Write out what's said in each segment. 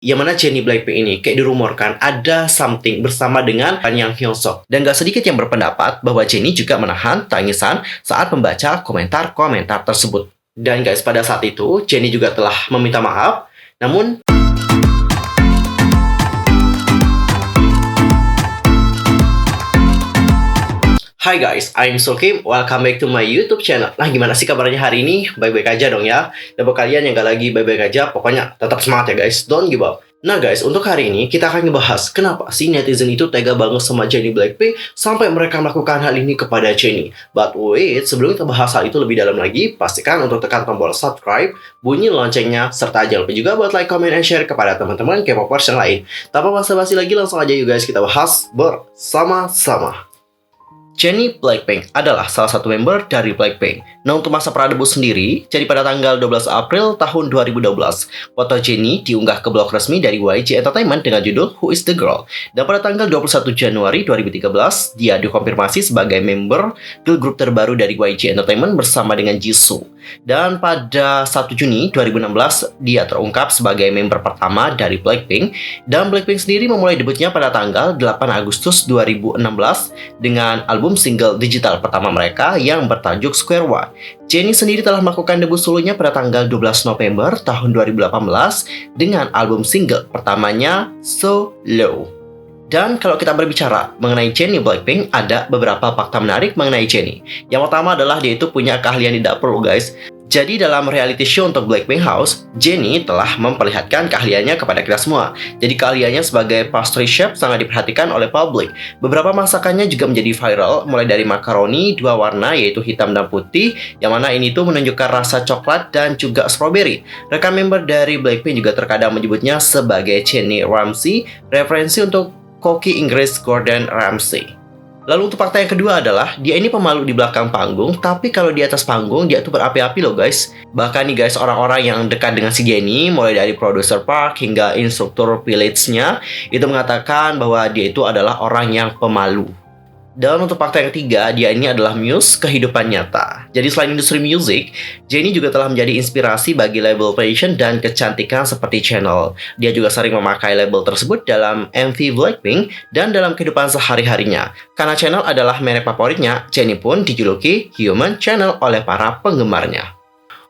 Yang mana Jennie Blackpink ini kayak dirumorkan ada something bersama dengan Kang Yang Hyun-suk. Dan gak sedikit yang berpendapat bahwa Jennie juga menahan tangisan saat membaca komentar-komentar tersebut. Dan guys, pada saat itu Jennie juga telah meminta maaf. Namun Hai guys, I'm Sokim. Welcome back to my YouTube channel. Nah, gimana sih kabarnya hari ini? Baik-baik aja dong ya. Dan buat kalian yang gak lagi baik-baik aja, pokoknya tetap semangat ya guys. Don't give up. Nah guys, untuk hari ini kita akan ngebahas kenapa sih netizen itu tega banget sama Jennie Blackpink sampai mereka melakukan hal ini kepada Jennie. But wait, sebelum kita bahas hal itu lebih dalam lagi, pastikan untuk tekan tombol subscribe, bunyi loncengnya, serta jangan lupa juga buat like, comment, and share kepada teman-teman K-popers yang lain. Tanpa basa-basi lagi, langsung aja yuk guys kita bahas bersama-sama. Jennie Blackpink adalah salah satu member dari Blackpink. Nah, untuk masa pra-debut sendiri, jadi pada tanggal 12 April tahun 2012, foto Jennie diunggah ke blog resmi dari YG Entertainment dengan judul Who is the Girl? Dan pada tanggal 21 Januari 2013, dia dikonfirmasi sebagai member girl group terbaru dari YG Entertainment bersama dengan Jisoo. Dan pada 1 Juni 2016, dia terungkap sebagai member pertama dari Blackpink. Dan Blackpink sendiri memulai debutnya pada tanggal 8 Agustus 2016 dengan album single digital pertama mereka yang bertajuk Square One. Jennie sendiri telah melakukan debut solonya pada tanggal 12 November tahun 2018 dengan album single pertamanya So Low. Dan kalau kita berbicara mengenai Jennie Blackpink, ada beberapa fakta menarik mengenai Jennie. Yang pertama adalah dia itu punya keahlian di dapur loh guys. Jadi dalam reality show untuk Blackpink House, Jennie telah memperlihatkan keahliannya kepada kita semua. Jadi keahliannya sebagai pastry chef sangat diperhatikan oleh publik. Beberapa masakannya juga menjadi viral, mulai dari makaroni dua warna yaitu hitam dan putih, yang mana ini tuh menunjukkan rasa coklat dan juga strawberry. Rekan member dari Blackpink juga terkadang menyebutnya sebagai Jennie Ramsey, referensi untuk koki Inggris Gordon Ramsay. Lalu untuk fakta yang kedua adalah dia ini pemalu di belakang panggung, tapi kalau di atas panggung dia tuh berapi-api loh guys. Bahkan nih guys, orang-orang yang dekat dengan si Jennie, mulai dari produser Park hingga instruktur village-nya, itu mengatakan bahwa dia itu adalah orang yang pemalu. Dan untuk fakta yang ketiga, dia ini adalah muse kehidupan nyata. Jadi selain industri musik, Jennie juga telah menjadi inspirasi bagi label fashion dan kecantikan seperti Chanel. Dia juga sering memakai label tersebut dalam MV Blackpink dan dalam kehidupan sehari-harinya. Karena Chanel adalah merek favoritnya, Jennie pun dijuluki Human Chanel oleh para penggemarnya.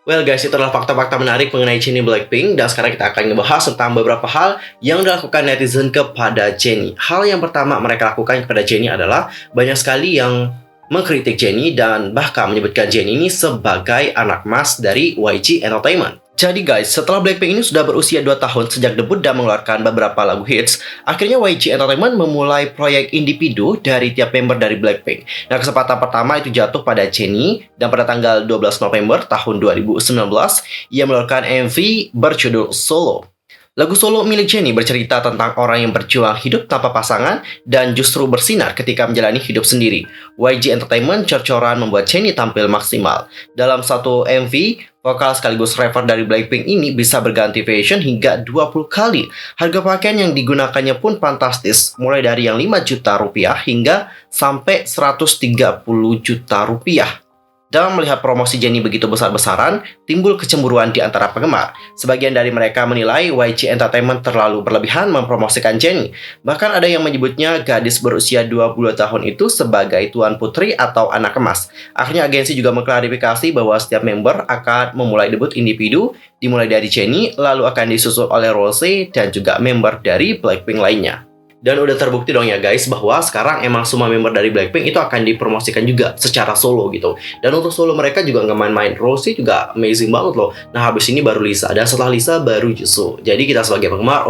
Well guys, itu adalah fakta-fakta menarik mengenai Jennie Blackpink. Dan sekarang kita akan ngebahas tentang beberapa hal yang dilakukan netizen kepada Jennie. Hal yang pertama mereka lakukan kepada Jennie adalah banyak sekali yang mengkritik Jennie dan bahkan menyebutkan Jennie ini sebagai anak emas dari YG Entertainment. Jadi guys, setelah Blackpink ini sudah berusia 2 tahun sejak debut dan mengeluarkan beberapa lagu hits, akhirnya YG Entertainment memulai proyek individu dari tiap member dari Blackpink. Nah, kesempatan pertama itu jatuh pada Jennie, dan pada tanggal 12 November tahun 2019, ia mengeluarkan MV berjudul Solo. Lagu solo milik Jennie bercerita tentang orang yang berjuang hidup tanpa pasangan dan justru bersinar ketika menjalani hidup sendiri. YG Entertainment cor-coran membuat Jennie tampil maksimal. Dalam satu MV, vokal sekaligus rapper dari Blackpink ini bisa berganti fashion hingga 20 kali. Harga pakaian yang digunakannya pun fantastis, mulai dari yang 5 juta rupiah hingga sampai 130 juta rupiah. Dalam melihat promosi Jennie begitu besar-besaran, timbul kecemburuan di antara penggemar. Sebagian dari mereka menilai YG Entertainment terlalu berlebihan mempromosikan Jennie. Bahkan ada yang menyebutnya gadis berusia 22 tahun itu sebagai tuan putri atau anak emas. Akhirnya agensi juga mengklarifikasi bahwa setiap member akan memulai debut individu, dimulai dari Jennie, lalu akan disusul oleh Rosé dan juga member dari Blackpink lainnya. Dan udah terbukti dong ya guys bahwa sekarang emang semua member dari Blackpink itu akan dipromosikan juga secara solo gitu. Dan untuk solo mereka juga nggak main-main. Rosé juga amazing banget loh. Nah, habis ini baru Lisa, dan setelah Lisa baru Jisoo. Jadi kita sebagai penggemar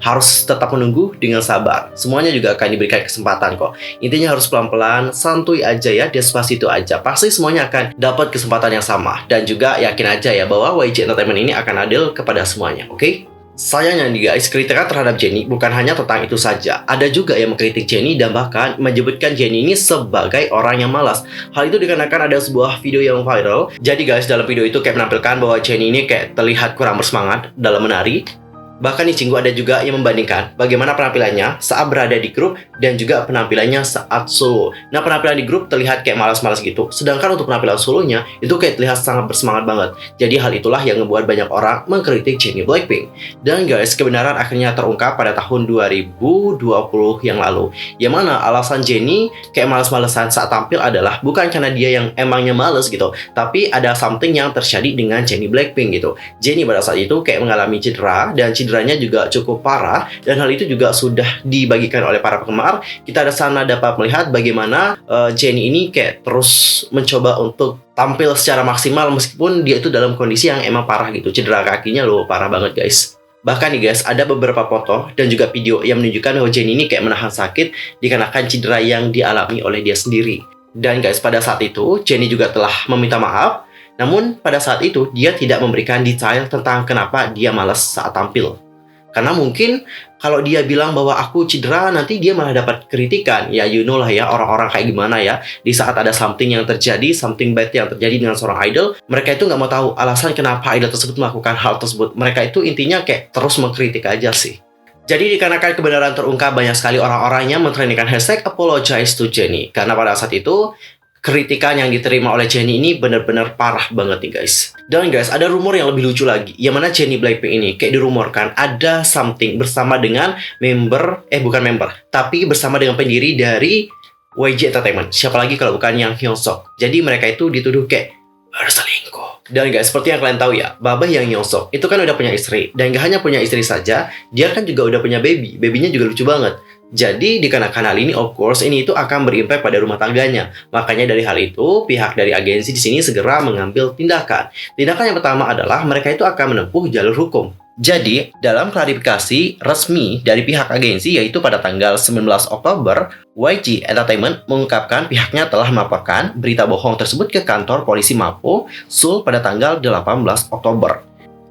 harus tetap menunggu dengan sabar. Semuanya juga akan diberikan kesempatan kok. Intinya harus pelan-pelan, santuy aja ya, despacito aja. Pasti semuanya akan dapat kesempatan yang sama. Dan juga yakin aja ya bahwa YG Entertainment ini akan adil kepada semuanya, oke? Sayangnya nih guys, kritikan terhadap Jennie bukan hanya tentang itu saja. Ada juga yang mengkritik Jennie dan bahkan menyebutkan Jennie ini sebagai orang yang malas. Hal itu dikarenakan ada sebuah video yang viral. Jadi guys, dalam video itu kayak menampilkan bahwa Jennie ini kayak terlihat kurang bersemangat dalam menari. Bahkan di Cinggu ada juga yang membandingkan bagaimana penampilannya saat berada di grup dan juga penampilannya saat solo. Nah, penampilan di grup terlihat kayak malas-malas gitu, sedangkan untuk penampilan solonya itu kayak terlihat sangat bersemangat banget. Jadi hal itulah yang membuat banyak orang mengkritik Jennie Blackpink. Dan guys, kebenaran akhirnya terungkap pada tahun 2020 yang lalu. Yang mana alasan Jennie kayak malas-malesan saat tampil adalah bukan karena dia yang emangnya males gitu, tapi ada something yang terjadi dengan Jennie Blackpink gitu. Jennie pada saat itu kayak mengalami cedera dan cederanya juga cukup parah, dan hal itu juga sudah dibagikan oleh para penggemar. Kita di sana dapat melihat bagaimana Jennie ini kayak terus mencoba untuk tampil secara maksimal meskipun dia itu dalam kondisi yang emang parah gitu. Cedera kakinya loh parah banget guys. Bahkan nih guys, ada beberapa foto dan juga video yang menunjukkan bahwa Jennie ini kayak menahan sakit dikarenakan cedera yang dialami oleh dia sendiri. Dan guys, pada saat itu Jennie juga telah meminta maaf. Namun pada saat itu dia tidak memberikan detail tentang kenapa dia malas saat tampil. Karena mungkin kalau dia bilang bahwa aku cedera, nanti dia malah dapat kritikan. Ya you know lah ya, orang-orang kayak gimana ya. Di saat ada something yang terjadi, something bad yang terjadi dengan seorang idol, mereka itu nggak mau tahu alasan kenapa idol tersebut melakukan hal tersebut. Mereka itu intinya kayak terus mengkritik aja sih. Jadi dikarenakan kebenaran terungkap, banyak sekali orang-orang yang mentrendingkan hashtag apologize to Jennie. Karena pada saat itu kritikan yang diterima oleh Jennie ini benar-benar parah banget nih guys. Dan guys, ada rumor yang lebih lucu lagi, yang mana Jennie Blackpink ini kayak dirumorkan ada something bersama dengan bukan member, tapi bersama dengan pendiri dari YG Entertainment. Siapa lagi kalau bukan Yang Hyunsuk. Jadi mereka itu dituduh kayak berselingkuh. Dan guys, seperti yang kalian tahu ya, Babah Yang Hyunsuk itu kan udah punya istri. Dan gak hanya punya istri saja, dia kan juga udah punya baby. Babynya juga lucu banget. Jadi dikarenakan hal ini, of course, ini itu akan berimpact pada rumah tangganya. Makanya dari hal itu, pihak dari agensi di sini segera mengambil tindakan. Tindakan yang pertama adalah mereka itu akan menempuh jalur hukum. Jadi, dalam klarifikasi resmi dari pihak agensi, yaitu pada tanggal 19 Oktober, YG Entertainment mengungkapkan pihaknya telah melaporkan berita bohong tersebut ke kantor polisi Mapo, Seoul pada tanggal 18 Oktober.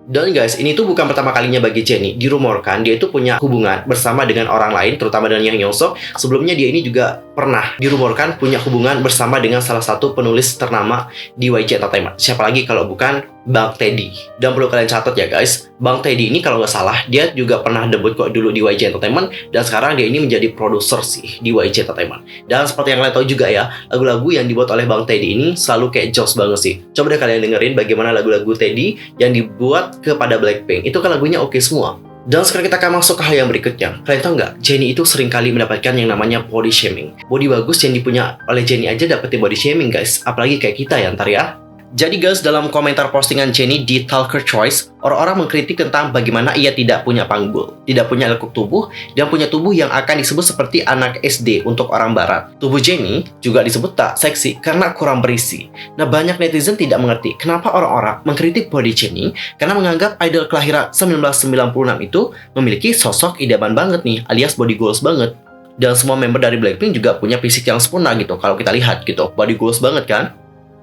Dan guys, ini tuh bukan pertama kalinya bagi Jennie. Dirumorkan dia itu punya hubungan bersama dengan orang lain, terutama dengan Yang Hyunsuk. Sebelumnya dia ini juga pernah dirumorkan punya hubungan bersama dengan salah satu penulis ternama di YG Entertainment. Siapa lagi kalau bukan Bang Teddy. Dan perlu kalian catat ya guys, Bang Teddy ini kalau nggak salah, dia juga pernah debut kok dulu di YG Entertainment. Dan sekarang dia ini menjadi produser sih di YG Entertainment. Dan seperti yang kalian tahu juga ya, lagu-lagu yang dibuat oleh Bang Teddy ini selalu kayak jokes banget sih. Coba deh kalian dengerin bagaimana lagu-lagu Teddy yang dibuat kepada Blackpink. Itu kan lagunya oke semua. Dan sekarang kita akan masuk ke hal yang berikutnya. Kalian tahu nggak, Jennie itu sering kali mendapatkan yang namanya body shaming. Body bagus yang dipunya oleh Jennie aja dapetin body shaming guys. Apalagi kayak kita ya ntar ya. Jadi guys, dalam komentar postingan Jennie di Talker Choice, orang-orang mengkritik tentang bagaimana ia tidak punya panggul, tidak punya lekuk tubuh, dan punya tubuh yang akan disebut seperti anak SD untuk orang barat. Tubuh Jennie juga disebut tak seksi karena kurang berisi. Nah, banyak netizen tidak mengerti kenapa orang-orang mengkritik body Jennie karena menganggap idol kelahiran 1996 itu memiliki sosok idaman banget nih, alias body goals banget. Dan semua member dari Blackpink juga punya fisik yang sempurna gitu, kalau kita lihat gitu, body goals banget kan?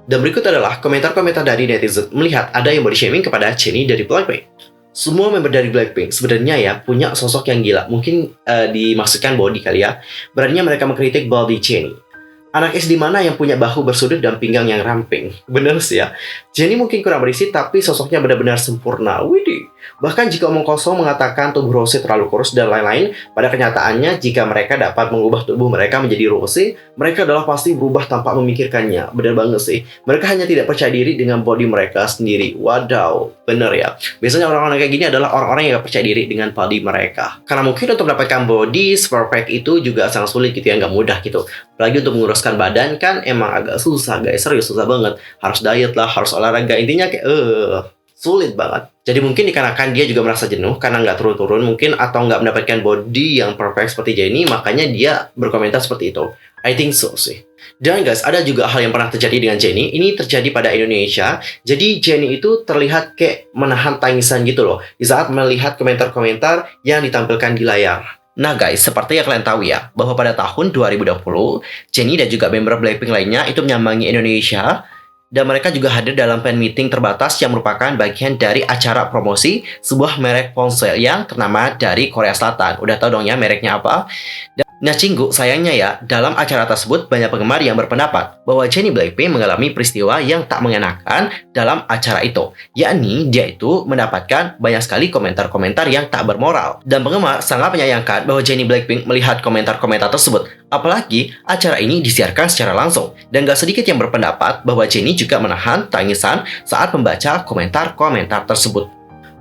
Dan berikut adalah komentar-komentar dari netizen melihat ada yang body shaming kepada Jennie dari Blackpink. Semua member dari Blackpink sebenarnya ya punya sosok yang gila. Mungkin dimaksudkan body kali ya. Beraninya mereka mengkritik body Jennie. Anak SD mana yang punya bahu bersudut dan pinggang yang ramping? Bener sih ya. Jennie mungkin kurang berisi tapi sosoknya benar-benar sempurna. Widih. Bahkan jika omong kosong mengatakan tubuh Rose terlalu kurus dan lain-lain, pada kenyataannya jika mereka dapat mengubah tubuh mereka menjadi Rose, mereka adalah pasti berubah tanpa memikirkannya. Bener banget sih. Mereka hanya tidak percaya diri dengan body mereka sendiri. Wadaw, bener ya. Biasanya orang-orang kayak gini adalah orang-orang yang gak percaya diri dengan body mereka. Karena mungkin untuk mendapatkan body perfect itu juga sangat sulit gitu ya, gak mudah gitu. Apalagi untuk menguruskan badan kan emang agak susah guys, serius susah banget. Harus diet lah, harus olahraga, intinya kayak sulit banget. Jadi mungkin dikarenakan dia juga merasa jenuh karena nggak turun-turun mungkin atau nggak mendapatkan body yang perfect seperti Jennie, makanya dia berkomentar seperti itu. I think so sih. Dan guys, ada juga hal yang pernah terjadi dengan Jennie. Ini terjadi pada Indonesia. Jadi Jennie itu terlihat kayak menahan tangisan gitu loh di saat melihat komentar-komentar yang ditampilkan di layar. Nah guys, seperti yang kalian tahu ya, bahwa pada tahun 2020, Jennie dan juga member Blackpink lainnya itu menyambangi Indonesia. Dan mereka juga hadir dalam fan meeting terbatas yang merupakan bagian dari acara promosi sebuah merek ponsel yang ternama dari Korea Selatan. Udah tahu dong ya mereknya apa? Nah, Cinggu, sayangnya ya, dalam acara tersebut banyak penggemar yang berpendapat bahwa Jennie Blackpink mengalami peristiwa yang tak mengenakan dalam acara itu. Yakni, dia itu mendapatkan banyak sekali komentar-komentar yang tak bermoral. Dan penggemar sangat menyayangkan bahwa Jennie Blackpink melihat komentar-komentar tersebut. Apalagi, acara ini disiarkan secara langsung. Dan gak sedikit yang berpendapat bahwa Jennie juga menahan tangisan saat membaca komentar-komentar tersebut.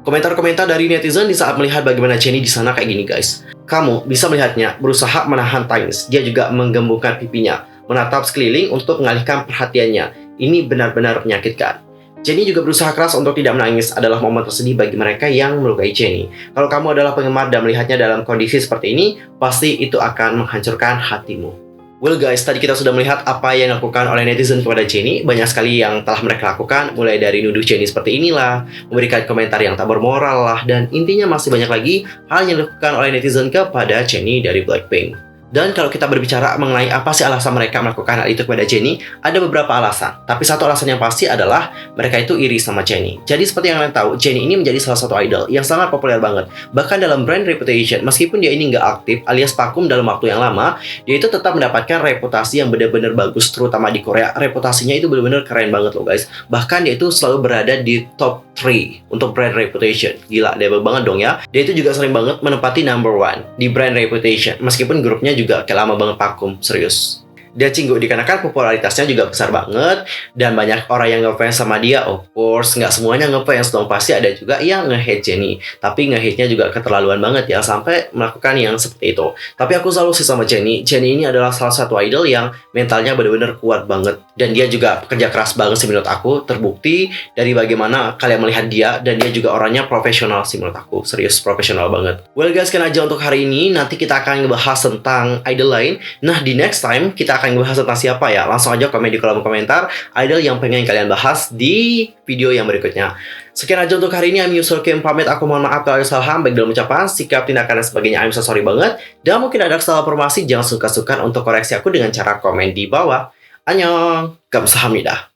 Komentar-komentar dari netizen di saat melihat bagaimana Jennie di sana kayak gini, guys. Kamu bisa melihatnya berusaha menahan tangis. Dia juga menggembungkan pipinya, menatap sekeliling untuk mengalihkan perhatiannya. Ini benar-benar menyakitkan. Jennie juga berusaha keras untuk tidak menangis. Adalah momen tersedih bagi mereka yang melukai Jennie. Kalau kamu adalah penggemar dan melihatnya dalam kondisi seperti ini, pasti itu akan menghancurkan hatimu. Well guys, tadi kita sudah melihat apa yang dilakukan oleh netizen kepada Jennie. Banyak sekali yang telah mereka lakukan, mulai dari nuduh Jennie seperti inilah, memberikan komentar yang tak bermoral lah, dan intinya masih banyak lagi hal yang dilakukan oleh netizen kepada Jennie dari Blackpink. Dan kalau kita berbicara mengenai apa sih alasan mereka melakukan hal itu kepada Jennie, ada beberapa alasan. Tapi satu alasan yang pasti adalah mereka itu iri sama Jennie. Jadi seperti yang kalian tahu, Jennie ini menjadi salah satu idol yang sangat populer banget. Bahkan dalam brand reputation, meskipun dia ini nggak aktif alias vakum dalam waktu yang lama, dia itu tetap mendapatkan reputasi yang benar-benar bagus, terutama di Korea. Reputasinya itu benar-benar keren banget loh guys. Bahkan dia itu selalu berada di top 3 untuk brand reputation. Gila, level banget dong ya. Dia itu juga sering banget menempati number 1 di brand reputation, meskipun grupnya juga kayak lama banget vakum, serius. Dia Cinggu dikarenakan popularitasnya juga besar banget dan banyak orang yang ngefans sama dia. Of course, nggak semuanya ngefans dong, pasti ada juga yang nge-hate Jennie. Tapi nge-hate-nya juga keterlaluan banget ya, sampai melakukan yang seperti itu. Tapi aku selalu sih sama Jennie. Jennie ini adalah salah satu idol yang mentalnya benar-benar kuat banget. Dan dia juga pekerja keras banget sih menurut aku. Terbukti dari bagaimana kalian melihat dia, dan dia juga orangnya profesional sih menurut aku. Serius, profesional banget. Well guys, sekian aja untuk hari ini. Nanti kita akan ngebahas tentang idol lain. Nah, di next time kita akan ngebahas tentang siapa ya? Langsung aja komen di kolom komentar idol yang pengen kalian bahas di video yang berikutnya. Sekian aja untuk hari ini. I'm Yusul Kim, pamit. Aku mohon maaf kalau ada salah baik dalam ucapan, sikap, tindakan, dan sebagainya. I'm so sorry banget. Dan mungkin ada salah informasi, jangan suka-suka untuk koreksi aku dengan cara komen di bawah. Annyeong, 감사합니다.